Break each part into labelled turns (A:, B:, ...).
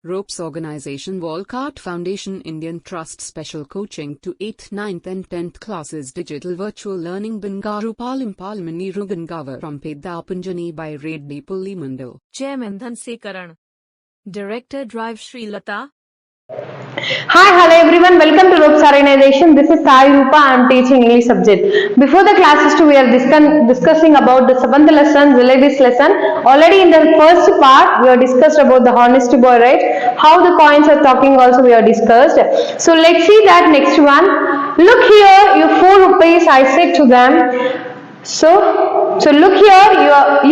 A: Ropes Organization Walcott Foundation Indian Trust Special Coaching to 8th, 9th and 10th Classes Digital Virtual Learning Bangaru Palimani Rugangavar from Pedapunjani by Reddy Pulli Mandal.
B: Chairman Dhanse Karan. Director Drive Sri Lata.
C: Hi, hello everyone. Welcome to Ropes Organization. This is Sai Rupa. I am teaching English subject. Before the classes we are discussing about the 7th lesson, Zilevis lesson. Already in the first part, we have discussed about the honesty boy, right? How the coins are talking also we have discussed. So let's see that next one. Look here, you 4 rupees, I said to them. So look here,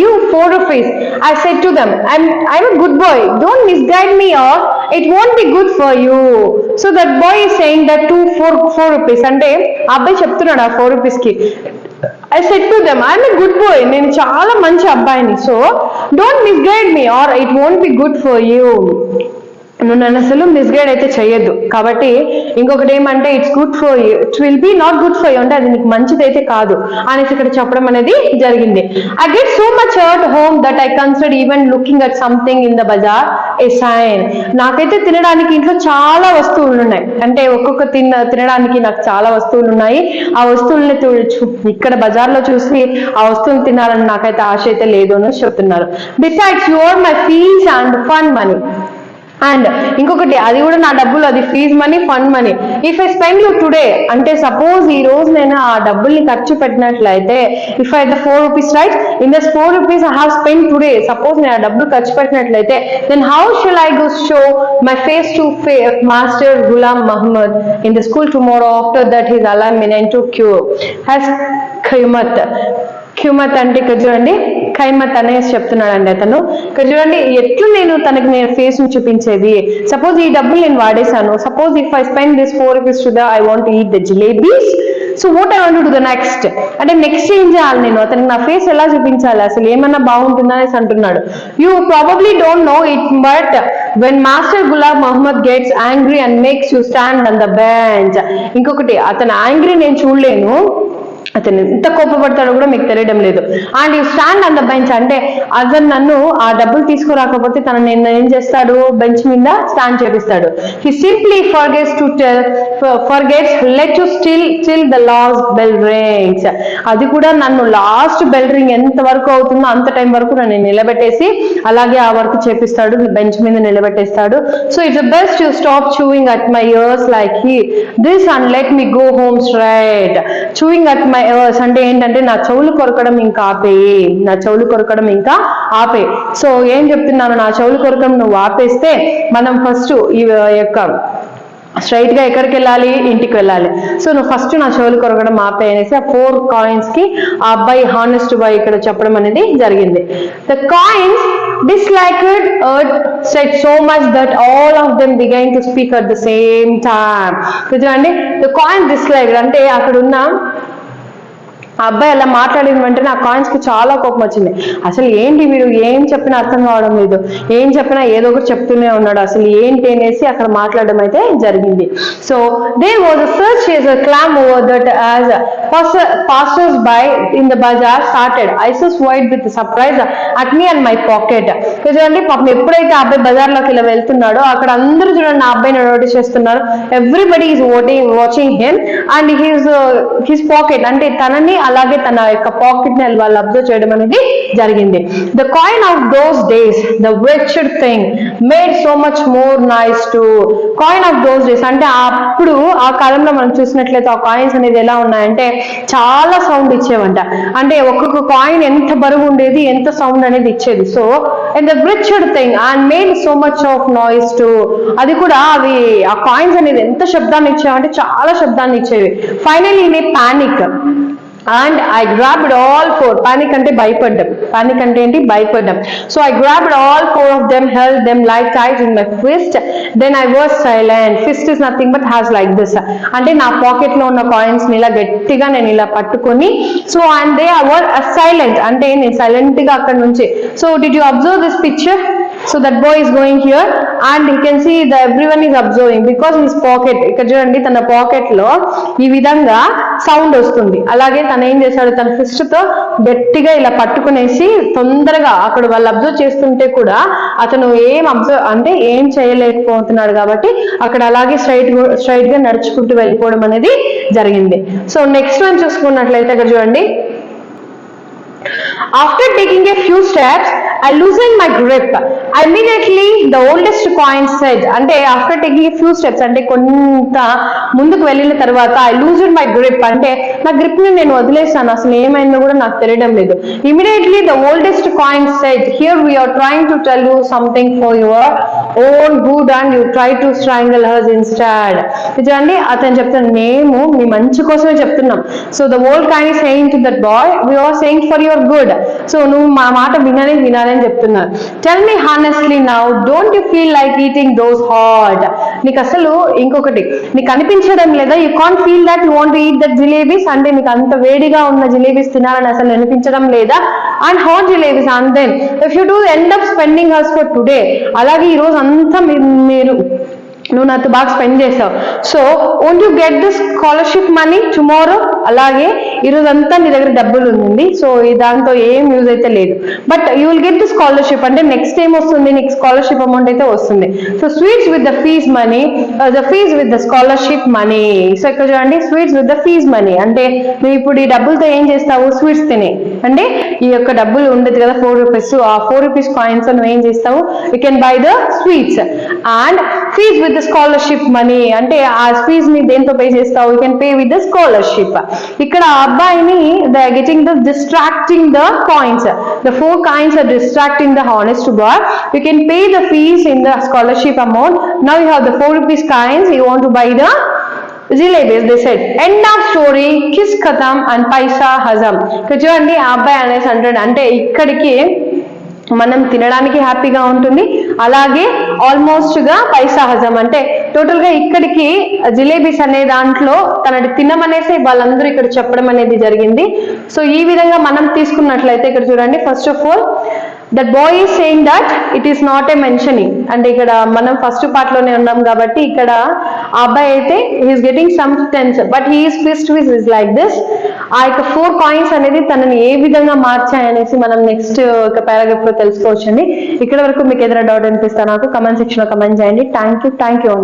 C: you 4 rupees. I said to them, I'm a good boy. Don't misguide me or it won't be good for you. So that boy is saying that 4 rupees. అంటే అబ్బాయి చెప్తున్నాడు ఆ 4 rupees కి. I said to them, I'm a good boy. నేను చాలా మంచి అబ్బాయిని. So don't misguide me or it won't be good for you. నువ్వు నన్ను అసలు మిస్గైడ్ అయితే చెయ్యొద్దు. కాబట్టి ఇంకొకటి ఏమంటే it's good for you, it will be not good for you అంటే అది నీకు మంచిది అయితే కాదు అనేసి ఇక్కడ చెప్పడం అనేది జరిగింది. I get so much hurt home that I consider even looking at something in the bazaar a sign. నాకైతే తినడానికి ఇంట్లో చాలా వస్తువులు ఉన్నాయి, అంటే ఒక్కొక్క తినడానికి నాకు చాలా వస్తువులు ఉన్నాయి. ఆ వస్తువుల్ని ఇక్కడ బజార్లో చూసి ఆ వస్తువులు తినాలని నాకైతే ఆశ అయితే లేదు అని చెప్తున్నారు. Besides you are my fees and fun money. And ఇంకొకటి అది కూడా నా డబ్బులు, అది fees money, fund money. If I spend you today అంటే సపోజ్ ఈ రోజు నేను ఆ డబ్బుల్ని ఖర్చు పెట్టినట్లయితే, if I the 4 rupees right, in this 4 rupees I have spend today, suppose నేను ఆ డబ్బులు ఖర్చు పెట్టినట్లయితే, then how shall I go show my face to master Ghulam Mohammad in the school tomorrow after that his alumni to క్యూ హ్యాస్ ఖైమత్. క్యూమత్ అంటే ఇక్కడ చూడండి ఖైమత్ అనేసి చెప్తున్నాడు అండి అతను. ఇక్కడ చూడండి ఎట్లు నేను తనకి నేను ఫేస్ ని చూపించేది. సపోజ్ ఈ డబ్బులు నేను వాడేశాను. Suppose if I spend this 4 rupees to the I want to eat the jalebis. So what I want to the next అంటే నెక్స్ట్ ఏం చేయాలి నేను, అతనికి నా ఫేస్ ఎలా చూపించాలి, అసలు ఏమన్నా బాగుంటుందా అనేసి అంటున్నాడు. You probably don't know it but when master Ghulam Mohammad gets angry and makes you stand on the bench. ఇంకొకటి అతను యాంగ్రీ నేను చూడలేను, అతను ఎంత కోపపడతాడో కూడా మీకు తెలియడం లేదు. అండ్ ఈ స్టాండ్ ఆన్ ద బెంచ్ అంటే అతను నన్ను ఆ డబ్బులు తీసుకురాకపోతే తను నేను ఏం చేస్తాడు, బెంచ్ మీద స్టాండ్ చేపిస్తాడు. He simply forgets let to still the last bell rings. అది కూడా నన్ను లాస్ట్ బెల్ రింగ్ ఎంత వరకు అవుతుందో అంత టైం వరకు నన్ను నిలబెట్టేసి అలాగే ఆ వర్క్ చేపిస్తాడు, బెంచ్ మీద నిలబెట్టేస్తాడు. So it's best you stop chewing at my ears like this and let me go home straight. Chewing at my ears అంటే ఏంటంటే నా చెవులు కొరకడం ఇంకా ఆపేయి, నా చెవులు కొరకడం ఇంకా ఆపే. సో ఏం చెప్తున్నాను, నా చెవులు కొరకడం నువ్వు ఆపేస్తే మనం ఫస్ట్ ఈ యొక్క స్ట్రైట్ గా ఎక్కడికి వెళ్ళాలి, ఇంటికి వెళ్ళాలి. సో నువ్వు ఫస్ట్ నా చెవులు కొరకడం ఆపే అనేసి ఆ 4 coins కి ఆ అబ్బాయి హానెస్ట్ బాయ్ ఇక్కడ చెప్పడం అనేది జరిగింది. The coins disliked earth said so much that all of them began to speak at the same time. చూడండి the coin disliked అంటే అక్కడ ఉన్న ఆ అబ్బాయి అలా మాట్లాడిన వెంటనే ఆ కాయిన్స్ కి చాలా కోపం వచ్చింది. అసలు ఏంటి వీడు ఏం చెప్పినా అర్థం కావడం లేదు, ఏం చెప్పినా ఏదో ఒకటి చెప్తూనే ఉన్నాడు, అసలు ఏంటి అనేసి అక్కడ మాట్లాడడం అయితే జరిగింది. So there was a search as a clam over that as passers by in the bazaar started. Eyes wide with surprise at me and my pocket. చూడండి పాపం ఎప్పుడైతే ఆ అబ్బాయి బజార్లోకి ఇలా వెళ్తున్నాడో అక్కడ అందరూ చూడండి ఆ అబ్బాయిని నోటీస్ చేస్తున్నారు. Everybody is watching him and his pocket అంటే తనని అలాగే తన యొక్క పాకెట్ ని వాళ్ళు అబ్జర్వ్ చేయడం అనేది జరిగింది. The coin of those days the wretched thing made so much more noise to. Coin of those days అంటే అప్పుడు ఆ కాలంలో మనం చూసినట్లయితే ఆ కాయిన్స్ అనేది ఎలా ఉన్నాయంటే చాలా సౌండ్ ఇచ్చేవంట. అంటే ఒక్కొక్క కాయిన్ ఎంత బరువు ఉండేది, ఎంత సౌండ్ అనేది ఇచ్చేది. So and the wretched thing and made so much of noise to. అది కూడా అవి ఆ కాయిన్స్ అనేది ఎంత శబ్దాన్ని ఇచ్చేవంటే చాలా శబ్దాన్ని ఇచ్చేవి. Finally in a panic and I grabbed all 4. Panic ante bhayappadam, panic ante enti bhayappadam. So I grabbed all 4 of them, held them like tight in my fist, then I was silent. Fist is nothing but has like this ante na pocket lo unna coins ni ila gettiga nenu ila pattukoni, so and they were silent ante nenu silent ga akkada nunchi. So did you observe this picture? So that boy is going here and he can see the everyone is observing because his pocket, ఇక్కడ చూడండి తన pocket లో ఈ విధంగా sound వస్తుంది. అలాగే తను ఏం చేశాడు, తన ఫిస్ట్ తో గట్టిగా ఇలా పట్టుకునేసి తొందరగా అక్కడ వాళ్ళు అబ్జర్వ్ చేస్తుంటే కూడా అతను ఏం చేయలేకపోతున్నాడు కాబట్టి అక్కడ అలాగే స్ట్రైట్ గా నడుచుకుంటూ వెళ్ళిపోవడం అనేది జరిగింది. సో నెక్స్ట్ వన్ చూసుకున్నట్లయితే ఇక్కడ చూడండి, after taking a few steps I loosened my grip. Immediately the oldest coin said, అంటే after taking a few steps అంటే కొంత ముందుకు వెళ్ళిన తర్వాత I loosened my grip అంటే నా గ్రిప్ ని నేను వదిలేసాను, అసలు ఏమైందో కూడా నాకు తెలియడం లేదు. Immediately the oldest coin said, here we are trying to tell you something for your own good and you try to strangle us instead. చూడండి అతను చెప్తాను, మేము మీ మంచి కోసమే చెప్తున్నాం. So the old coin is saying to that boy, we are saying for your good. So నువ్వు మా మాట వినాలని చెప్తున్నారు. Tell me honestly now, don't you feel like eating those hot? నీకు అసలు ఇంకొకటి నీకు అనిపించడం లేదా, you can't feel that you want to eat that jalebis, అంటే నీకు అంత వేడిగా ఉన్న జిలేబీస్ తినాలని అసలు అనిపించడం లేదా, and hot jalebis, and then if you do end up spending us for today, అలాగే ఈ రోజు అంతా నువ్వు నాతో బాగా స్పెండ్ చేసావు. So won't you get this scholarship money tomorrow, అలాగే ఈరోజు అంతా నీ దగ్గర డబ్బులు ఉంది, సో దాంతో ఏం యూజ్ అయితే లేదు, but you will get the scholarship అంటే నెక్స్ట్ ఏం వస్తుంది, నీకు స్కాలర్షిప్ అమౌంట్ అయితే వస్తుంది. So sweets with the fees money, the fees with the scholarship money. So ఇక్కడ చూడండి, sweets with the fees money అంటే నువ్వు ఇప్పుడు ఈ డబ్బులతో ఏం చేస్తావు, స్వీట్స్ తినే, అంటే ఈ యొక్క డబ్బులు ఉండదు కదా 4 రూపీస్, ఆ 4 రూపీస్ కాయిన్స్ నువ్వు ఏం చేస్తావు, you can buy the sweets. And fees with the scholarship money అంటే ఆ ఫీజ్ ని దేంతో పే చేస్తావు, you can pay with the scholarship. ఇక్కడ అబ్బాయిని they are getting the distracting the coins, the 4 coins are distracting the honest boy. You can pay the fees in the scholarship amount. Now you have the 4 rupees coins, you want to buy the jalebis, they said. End of story, kiss khatam and paisa hazam. చూడండి ఆ అబ్బాయి అనేసి అంటాడు, అంటే ఇక్కడికి మనం తినడానికి హ్యాపీగా ఉంటుంది, అలాగే ఆల్మోస్ట్ గా పైసా హజం అంటే టోటల్ గా ఇక్కడికి జిలేబీస్ అనే దాంట్లో తనని తినమనేసి వాళ్ళందరూ ఇక్కడ చెప్పడం అనేది జరిగింది. సో ఈ విధంగా మనం తీసుకున్నట్లయితే ఇక్కడ చూడండి, first of all that boy is saying that it is not a mentioning, అంటే ఇక్కడ మనం ఫస్ట్ పార్ట్ లోనే ఉన్నాం కాబట్టి ఇక్కడ ఆ అబ్బాయి అయితే he's getting some sense, but he's fist was is like this. ఆ యొక్క 4 coins అనేది తనని ఏ విధంగా మార్చాయనేసి మనం నెక్స్ట్ ఒక పారాగ్రాఫ్ లో తెలుసుకోవచ్చండి. ఇక్కడ వరకు మీకు ఏదైనా డౌట్ అనిపిస్తా నాకు కమెంట్ సెక్షన్ లో కమెంట్ చేయండి. Thank you.